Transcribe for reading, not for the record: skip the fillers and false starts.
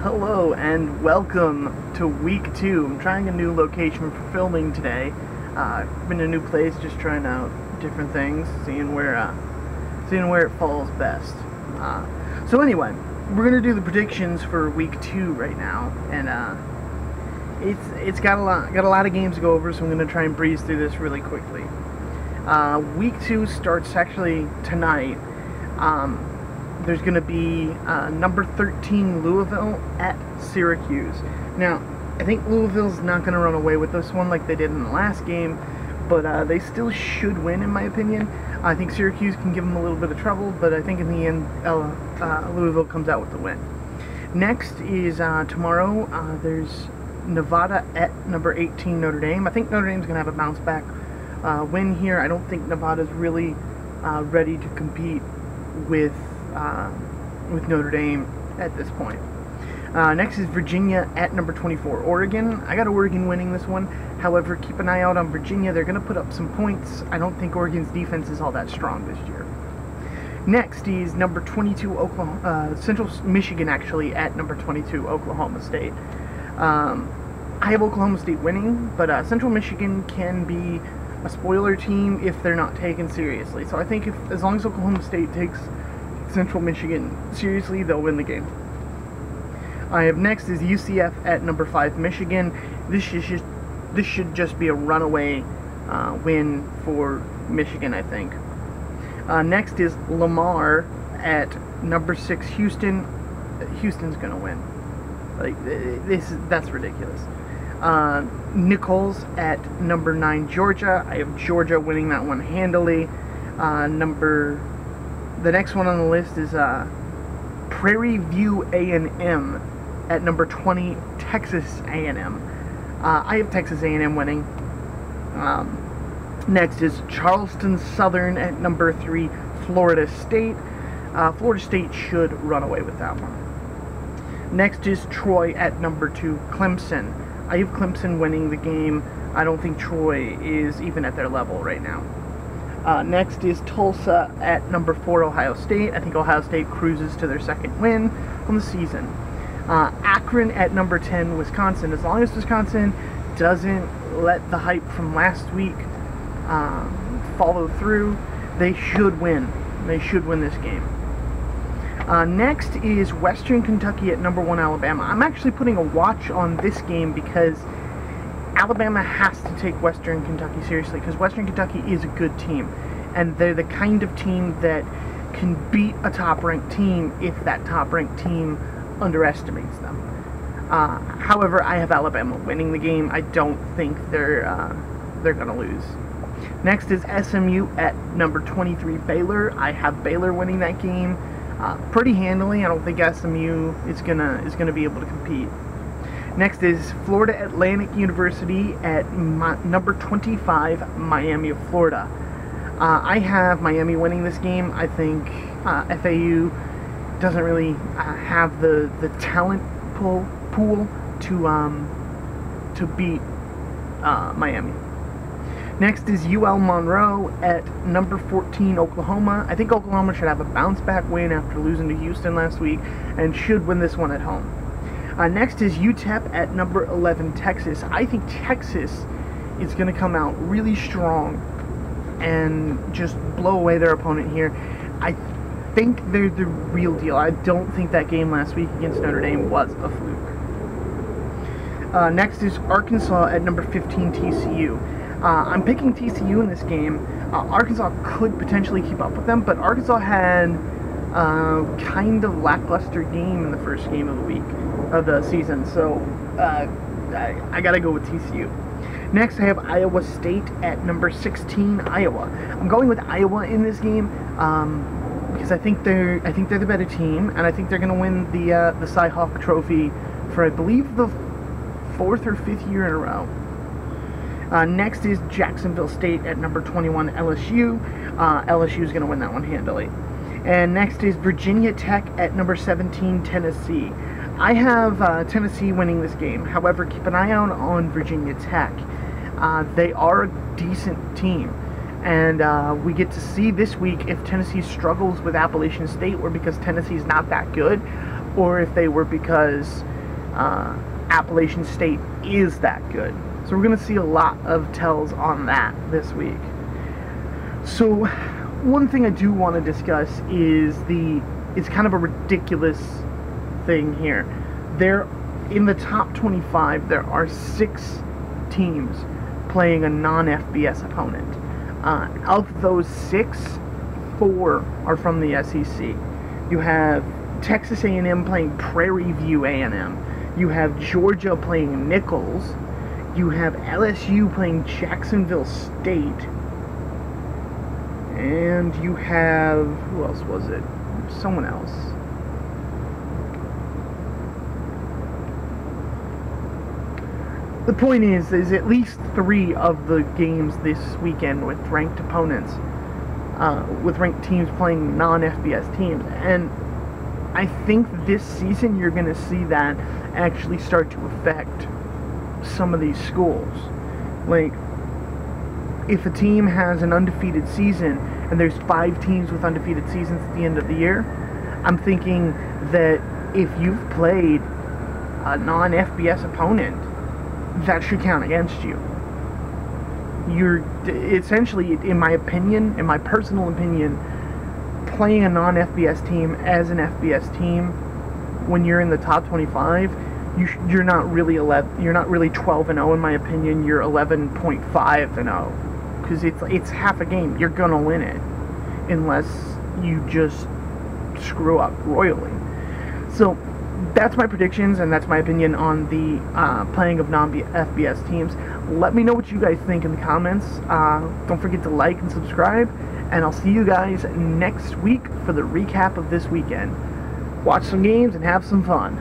Hello and welcome to week 2. I'm trying a new location for filming today. Been in a new place, just trying out different things, seeing where it falls best. So anyway, we're gonna do the predictions for week 2 right now, and it's got a lot of games to go over, so I'm gonna try and breeze through this really quickly. Week 2 starts actually tonight. There's going to be number 13 Louisville at Syracuse. Now, I think Louisville's not going to run away with this one like they did in the last game, but they still should win, in my opinion. I think Syracuse can give them a little bit of trouble, but I think in the end, Louisville comes out with the win. Next is tomorrow, there's Nevada at number 18 Notre Dame. I think Notre Dame's going to have a bounce-back win here. I don't think Nevada's really ready to compete with Notre Dame at this point. Next is Virginia at number 24 Oregon. I got Oregon winning this one. However, keep an eye out on Virginia. They're going to put up some points. I don't think Oregon's defense is all that strong this year. Next is number 22 Central Michigan, actually, at number 22 Oklahoma State. I have Oklahoma State winning, but Central Michigan can be a spoiler team if they're not taken seriously. So I think as long as Oklahoma State takes Central Michigan seriously, they'll win the game. I have next is UCF at number 5 Michigan. This should just be a runaway win for Michigan, I think. Next is Lamar at number 6 Houston. Houston's gonna win. That's ridiculous. Nichols at number 9 Georgia. I have Georgia winning that one handily. The next one on the list is Prairie View A&M at number 20 Texas A&M. I have Texas A&M winning. Next is Charleston Southern at number 3 Florida State. Florida State should run away with that one. Next is Troy at number 2 Clemson. I have Clemson winning the game. I don't think Troy is even at their level right now. Next is Tulsa at number 4 Ohio State. I think Ohio State cruises to their second win on the season. Akron at number 10 Wisconsin. As long as Wisconsin doesn't let the hype from last week follow through, they should win. They should win this game. Next is Western Kentucky at number 1 Alabama. I'm actually putting a watch on this game because Alabama has to take Western Kentucky seriously, because Western Kentucky is a good team, and they're the kind of team that can beat a top-ranked team if that top-ranked team underestimates them. However, I have Alabama winning the game. I don't think they're going to lose. Next is SMU at number 23 Baylor. I have Baylor winning that game pretty handily. I don't think SMU is gonna be able to compete. Next is Florida Atlantic University at number 25 Miami of Florida. I have Miami winning this game. I think FAU doesn't really have the talent pool to beat Miami. Next is UL Monroe at number 14 Oklahoma. I think Oklahoma should have a bounce-back win after losing to Houston last week and should win this one at home. Next is UTEP at number 11 Texas. I think Texas is going to come out really strong and just blow away their opponent here. I think they're the real deal. I don't think that game last week against Notre Dame was a fluke. Next is Arkansas at number 15 TCU. I'm picking TCU in this game. Arkansas could potentially keep up with them, but Arkansas had kind of lackluster game in the first game of the week of the season, so I gotta go with TCU. Next, I have Iowa State at number 16 Iowa. I'm going with Iowa in this game because I think they're the better team, and I think they're gonna win the Cy-Hawk Trophy for, I believe, the 4th or 5th year in a row. Next is Jacksonville State at number 21 LSU. LSU is going to win that one handily. And next is Virginia Tech at number 17 Tennessee. I have Tennessee winning this game. However, keep an eye out on Virginia Tech. They are a decent team. And we get to see this week if Tennessee struggles with Appalachian State or because Tennessee's not that good, or if they were because Appalachian State is that good. So we're going to see a lot of tells on that this week. So one thing I do want to discuss is it's kind of a ridiculous thing here. In the top 25, there are 6 teams playing a non-FBS opponent. Of those 6, 4 are from the SEC. You have Texas A&M playing Prairie View A&M. You have Georgia playing Nichols. You have LSU playing Jacksonville State. And you have, who else was it? Someone else. The point is at least 3 of the games this weekend with ranked opponents, with ranked teams playing non-FBS teams. And I think this season you're going to see that actually start to affect some of these schools. Like, if a team has an undefeated season and there's 5 teams with undefeated seasons at the end of the year, I'm thinking that if you've played a non-FBS opponent, that should count against you. You're essentially, in my opinion, in my personal opinion, playing a non-FBS team as an FBS team when you're in the top 25, you're not really 12-0 in my opinion. You're 11.5-0 because it's half a game. You're gonna win it unless you just screw up royally. So that's my predictions, and that's my opinion on the playing of non-FBS teams. Let me know what you guys think in the comments. Don't forget to like and subscribe, and I'll see you guys next week for the recap of this weekend. Watch some games and have some fun.